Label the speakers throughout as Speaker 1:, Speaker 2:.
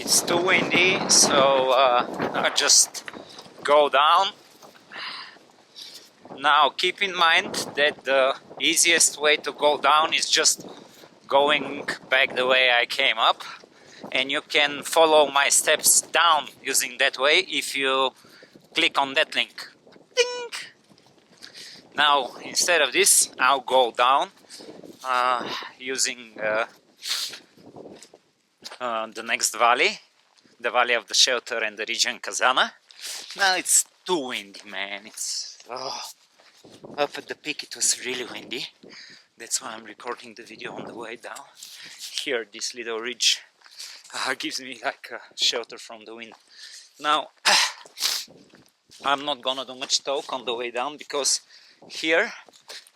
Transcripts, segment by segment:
Speaker 1: It's too windy, so I just go down. Now keep in mind that the easiest way to go down is just going back the way I came up, and you can follow my steps down using that way if you click on that link. Ding! Now instead of this, I'll go down using the next valley, the valley of the shelter and the region Kazana. Now it's too windy, man. It's up at the peak it was really windy. That's why I'm recording the video on the way down. Here this little ridge gives me like a shelter from the wind. Now I'm not gonna do much talk on the way down because here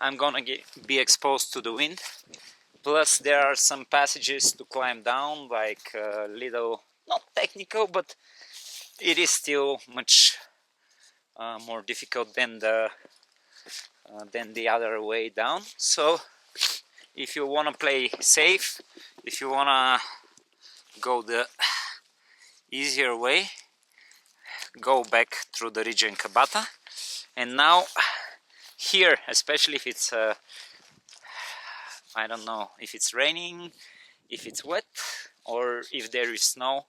Speaker 1: I'm gonna be exposed to the wind. Plus there are some passages to climb down, like little, not technical, but it is still much more difficult than the other way down. So if you wanna play safe, if you wanna go the easier way, go back through the region Kabata. And now here, especially if it's I don't know, if it's raining, if it's wet, or if there is snow,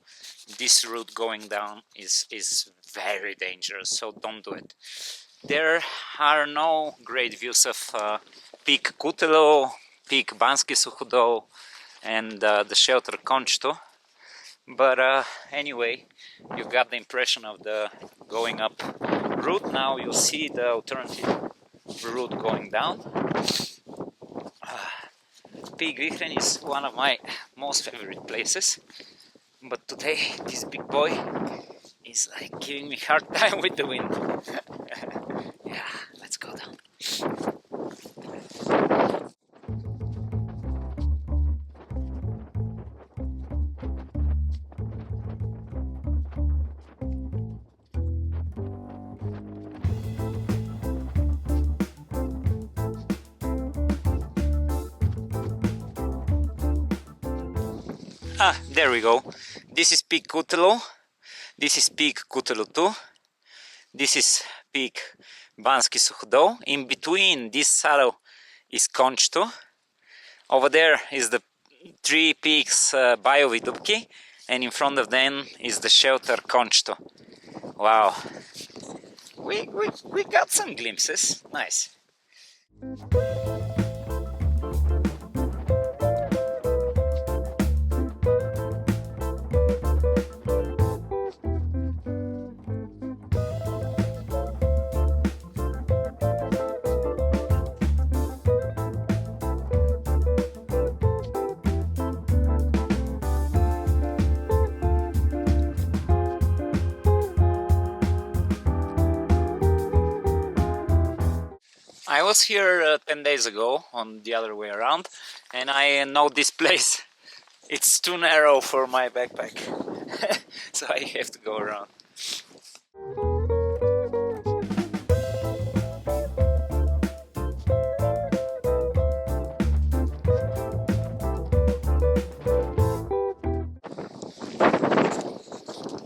Speaker 1: this route going down is very dangerous, so don't do it. There are no great views of Peak Kutelo, Peak Banski Suhodol, and the shelter Konchto, but anyway, you got the impression of the going up route. Now you'll see the alternative route going down. Peak Vihren is one of my most favorite places, but today this big boy is like giving me hard time with the wind. Yeah, let's go down. There we go. This is Peak Kutelo. This is Peak Kutelo 2. This is Peak Banski Suhodol. In between this saddle is Konchto. Over there is the three peaks Bajovi Dubki, and in front of them is the shelter Konchto. Wow. We got some glimpses. Nice. I was here 10 days ago on the other way around, and I know this place. It's too narrow for my backpack, so I have to go around.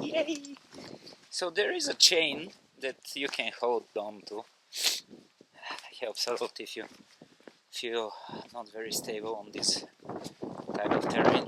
Speaker 1: Yay! So there is a chain that you can hold on to. Helps a lot if you feel not very stable on this type of terrain.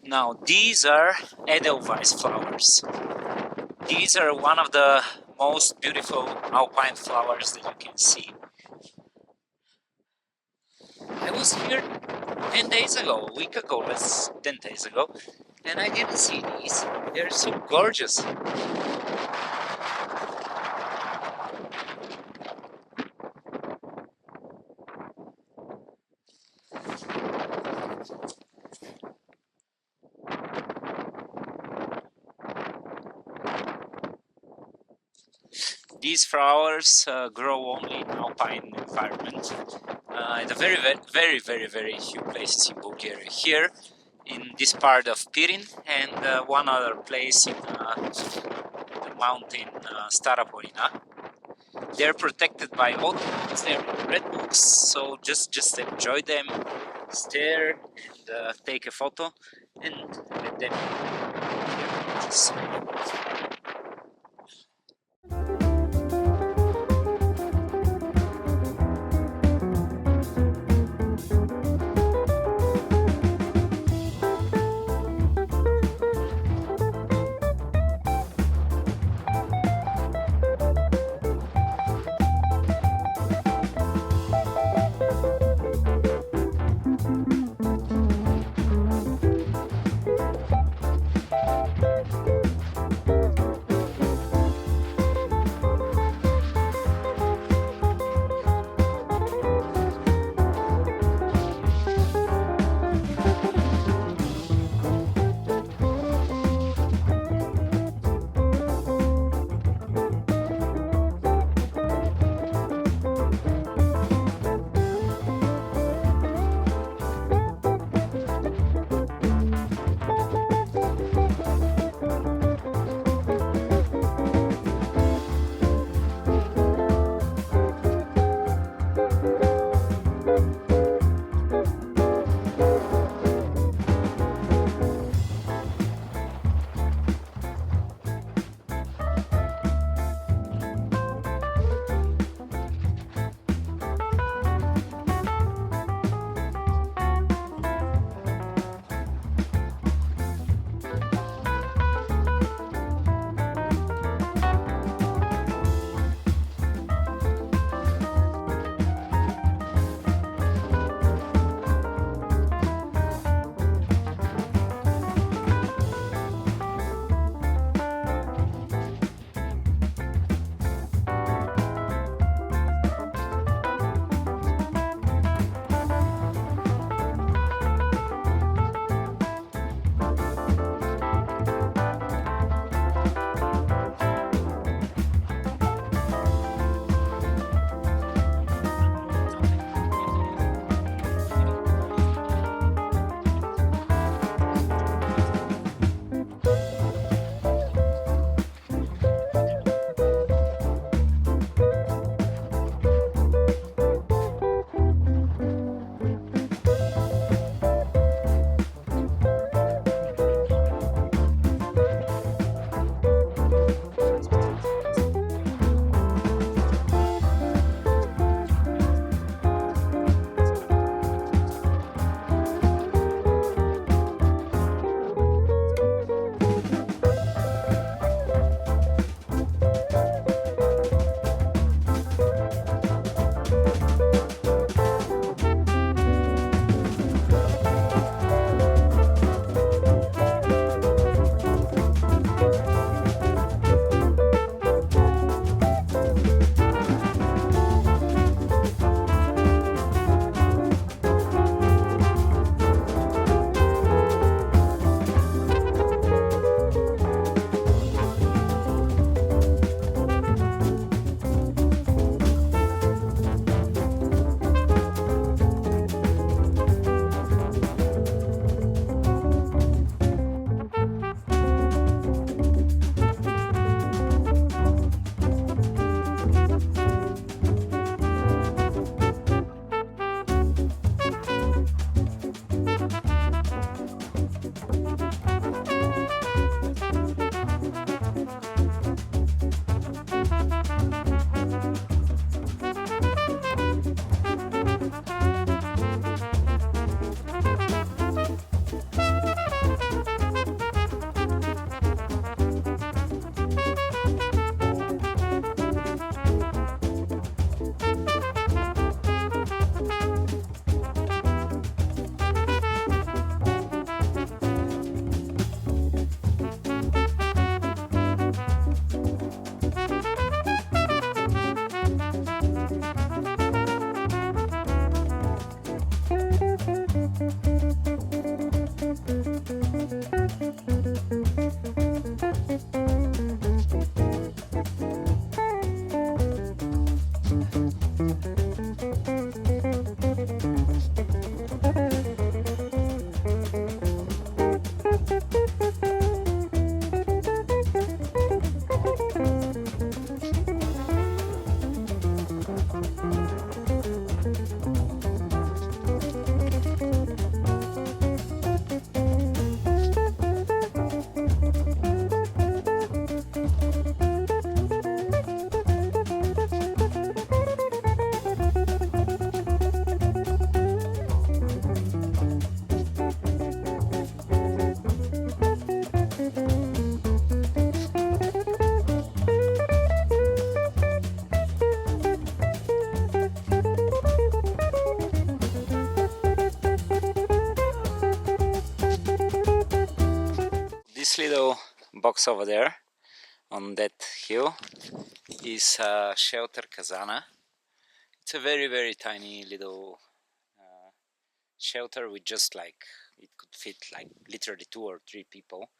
Speaker 1: Now these are Edelweiss flowers. These are one of the most beautiful alpine flowers that you can see. I was here 10 days ago, a week ago, less 10 days ago, and I didn't see these. They're so gorgeous. These flowers grow only in alpine environment, in a very few places in Bulgaria. Here, in this part of Pirin, and one other place in the mountain Stara Polina. They're protected by all the books, they're in red books, so just enjoy them, stare and take a photo, and let them box over there on that hill is shelter Kazana. It's a very tiny little shelter with just like, it could fit like literally 2 or 3 people,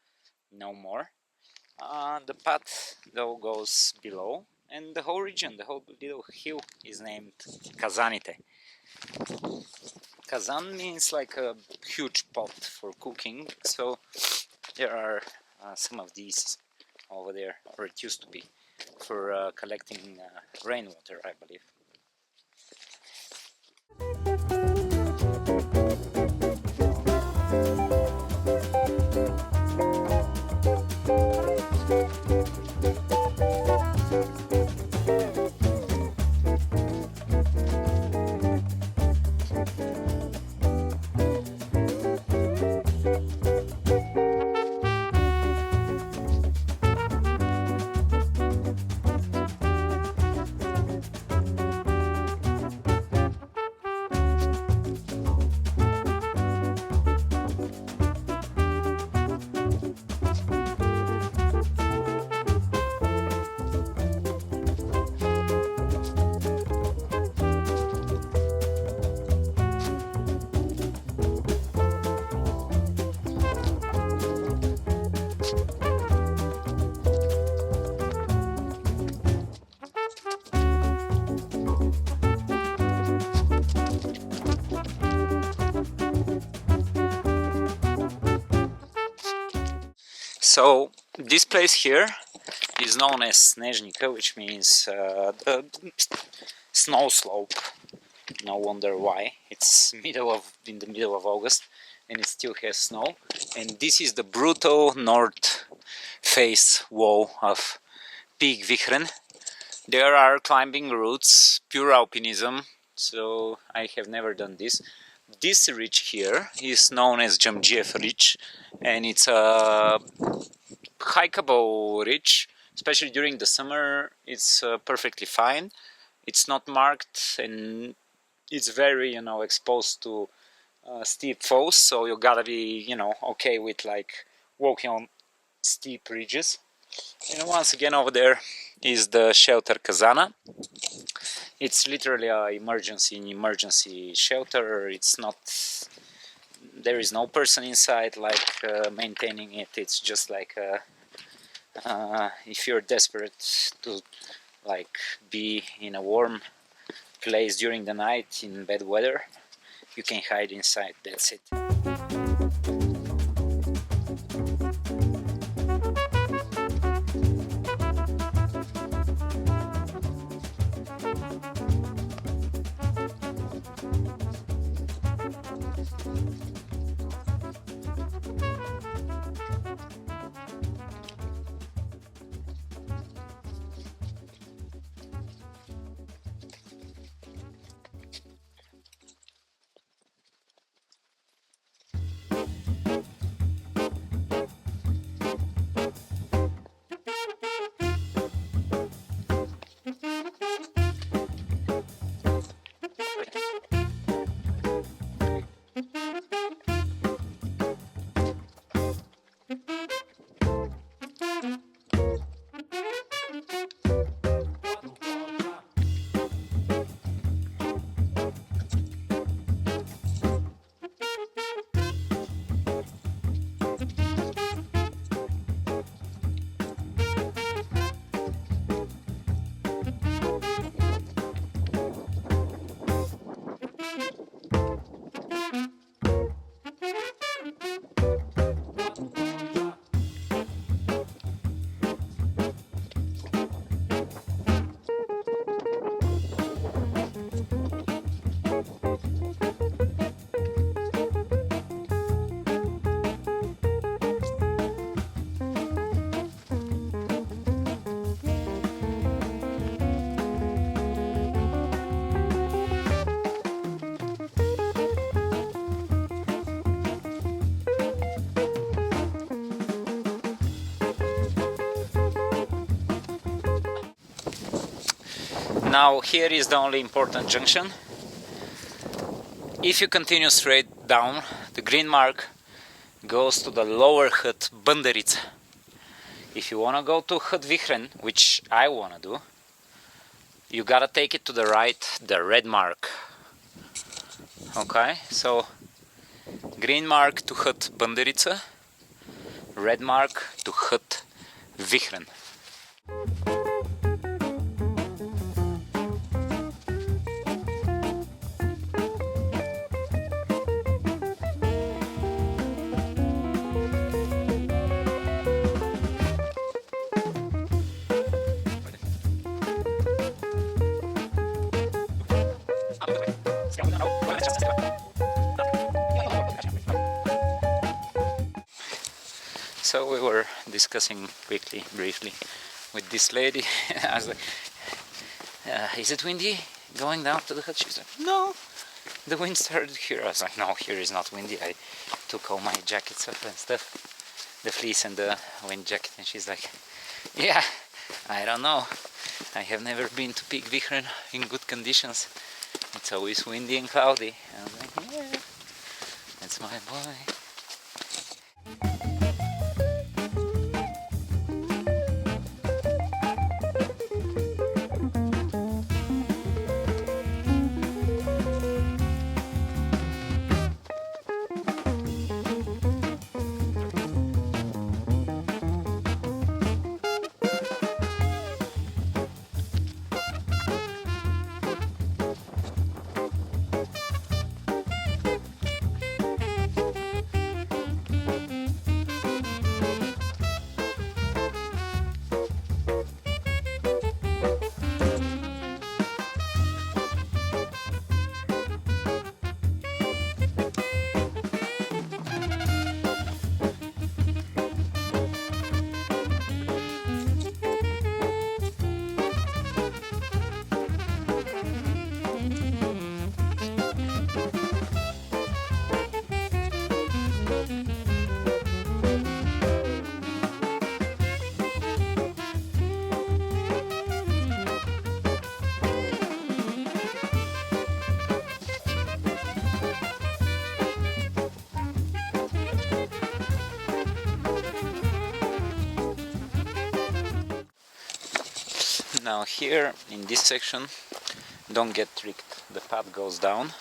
Speaker 1: no more. The path though goes below, and the whole region, the whole little hill is named Kazanite. Kazan means like a huge pot for cooking, so there are some of these over there, or it used to be, for collecting rainwater, I believe. So this place here is known as Snežnica, which means the snow slope. No wonder why. It's in the middle of August and it still has snow. And this is the brutal north face wall of Peak Vihren. There are climbing routes, pure alpinism, so I have never done this. This ridge here is known as Jamjiev Ridge, and it's a hikeable ridge, especially during the summer. It's perfectly fine. It's not marked and it's very, exposed to steep falls, so you gotta be, okay with like walking on steep ridges. And once again over there is the shelter Kazana. It's literally an emergency shelter. It's not, there is no person inside like maintaining it. It's just like if you're desperate to like be in a warm place during the night in bad weather, you can hide inside. That's it. Now here is the only important junction. If you continue straight down, the green mark goes to the lower hut Banderitsa. if you want to go to Vihren, which I want to do, you gotta take it to the right, the red mark. Okay, so green mark to hut Banderitsa, red mark to hut Vihren. So we were discussing briefly with this lady. I was like, is it windy going down to the hut? She's like, no, the wind started here. I was like, no, here is not windy. I took all my jackets up and stuff, the fleece and the wind jacket, and she's like, yeah, I don't know. I have never been to Peak Vihren in good conditions. It's always windy and cloudy. And I was like, yeah, that's my boy. Now here in this section, don't get tricked, the path goes down.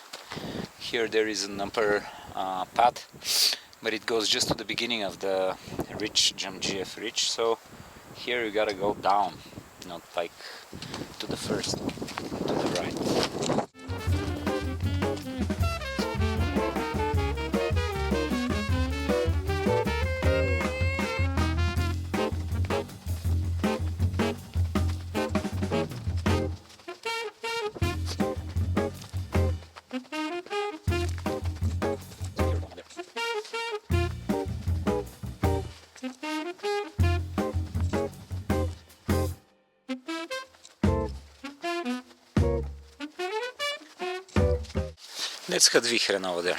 Speaker 1: Here there is an upper path, but it goes just to the beginning of the ridge, GF ridge, so here you gotta go down, not like to the first, to the right. Let's hit Vihren over there.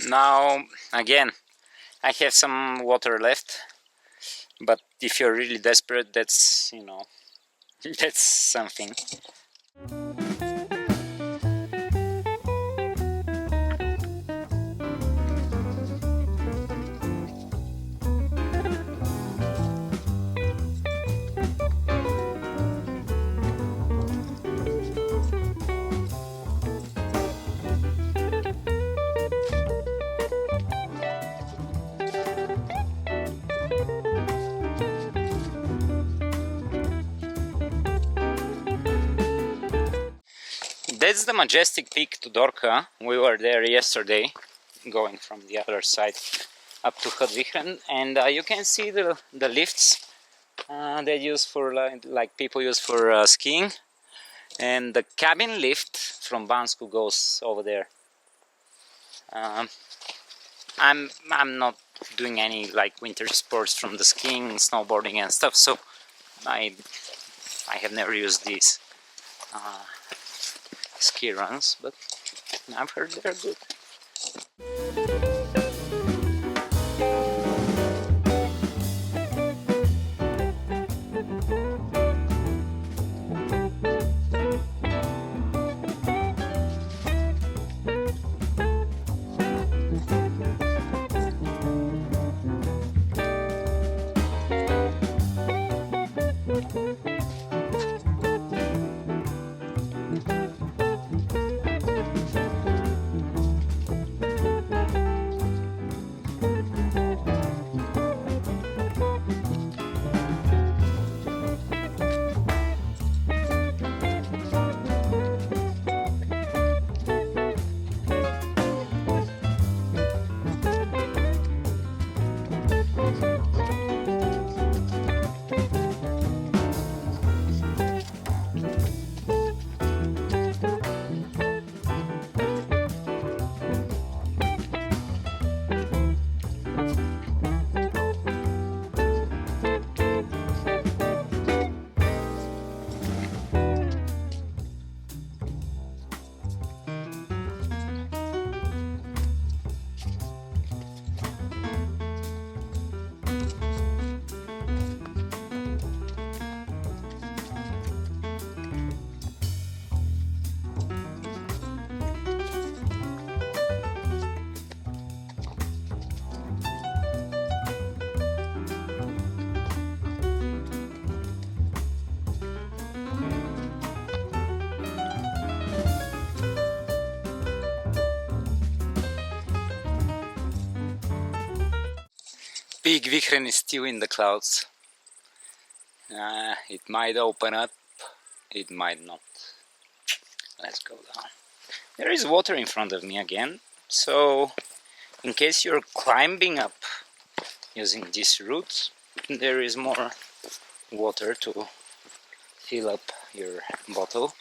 Speaker 1: Now, again, I have some water left, but if you're really desperate, that's, you know, that's something. That's the majestic peak Todorka. We were there yesterday, going from the other side up to Vihren, and you can see the lifts they use for like people use for skiing, and the cabin lift from Bansku goes over there. I'm not doing any like winter sports from the skiing, snowboarding and stuff, so I have never used these ski runs, but I've heard they're good. Big Vihren is still in the clouds. It might open up, it might not. Let's go down. There is water in front of me again, so in case you're climbing up using this route, there is more water to fill up your bottle.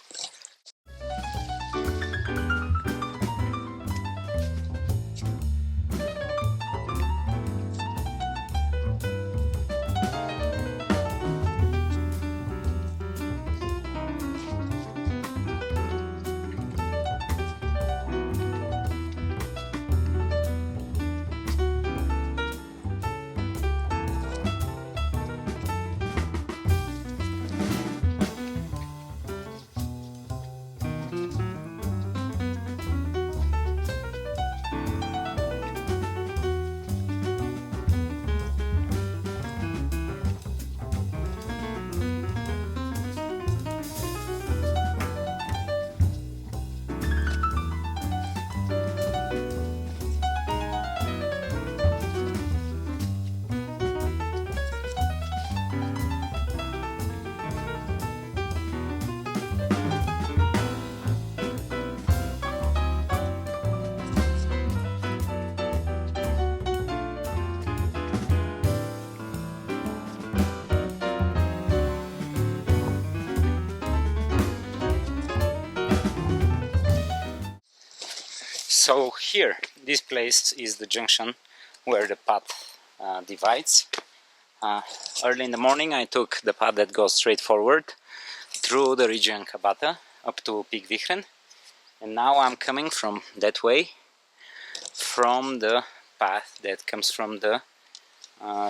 Speaker 1: So here, this place is the junction where the path divides. Early in the morning I took the path that goes straight forward through the region Kabata up to Peak Vihren, and now I'm coming from that way, from the path that comes from the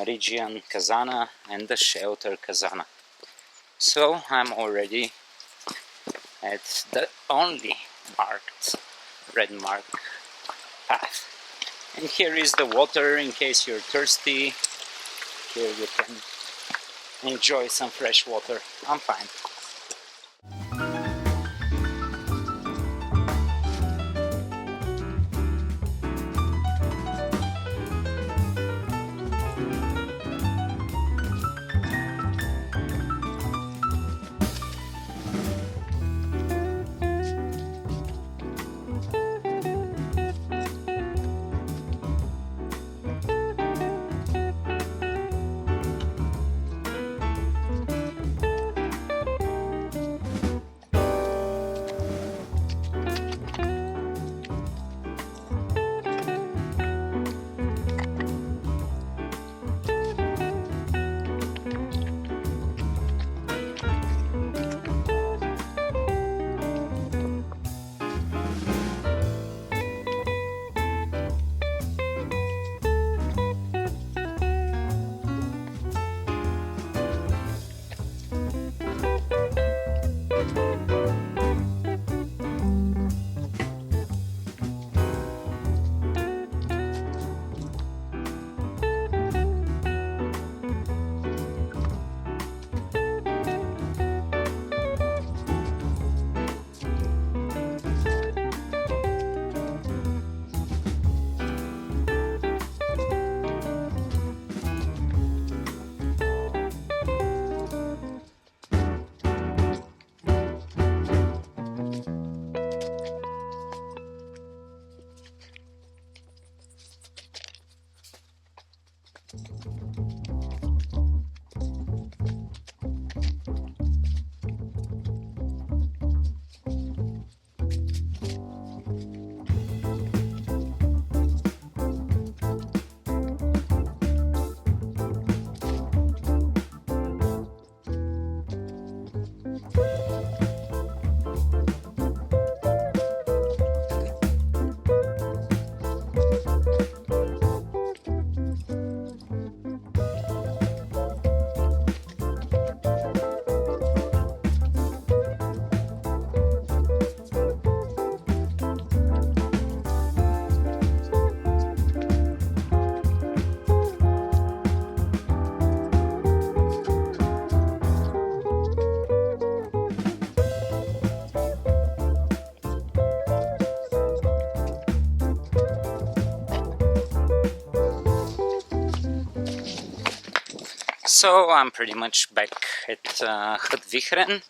Speaker 1: region Kazana and the shelter Kazana. So I'm already at the only marked red mark path, and here is the water in case you're thirsty. Here you can enjoy some fresh water. I'm fine. So I'm pretty much back at Vihren.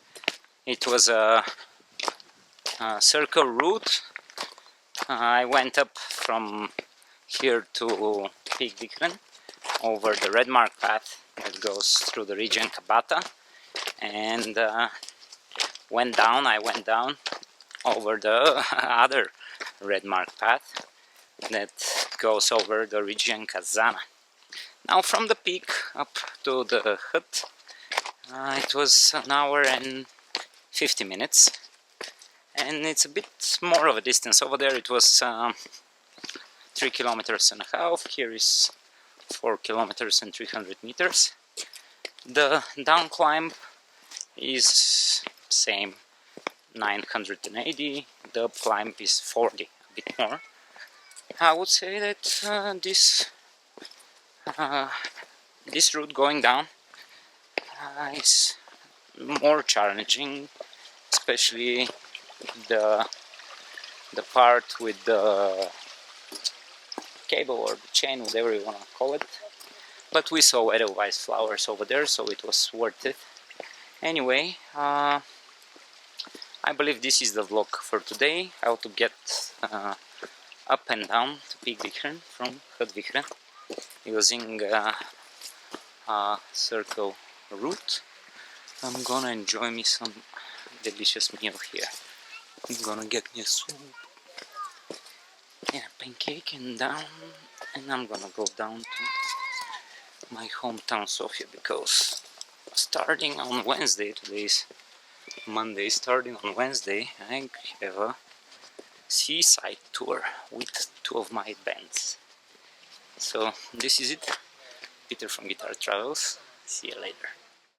Speaker 1: It was a circle route. I went up from here to Peak Vihren over the red mark path that goes through the region Kabata, and I went down over the other red mark path that goes over the region Kazana. Now from the peak up to the hut, it was an hour and 50 minutes, and it's a bit more of a distance. Over there it was 3 kilometers and a half, here is 4 kilometers and 300 meters. The down climb is same, 980, the up climb is 40, a bit more. I would say that this route going down is more challenging, especially the part with the cable or the chain, whatever you want to call it. But we saw Edelweiss flowers over there, so it was worth it. Anyway, I believe this is the vlog for today, how to get up and down to Peak Vihren from Hut Vihren using a circle route. I'm gonna enjoy me some delicious meal here. I'm gonna get me a soup. and a pancake and down, and I'm gonna go down to my hometown Sofia, because starting on Wednesday, today's Monday, starting on Wednesday, I have a seaside tour with two of my bands. So this is it. Peter from Guitar Travels. See you later.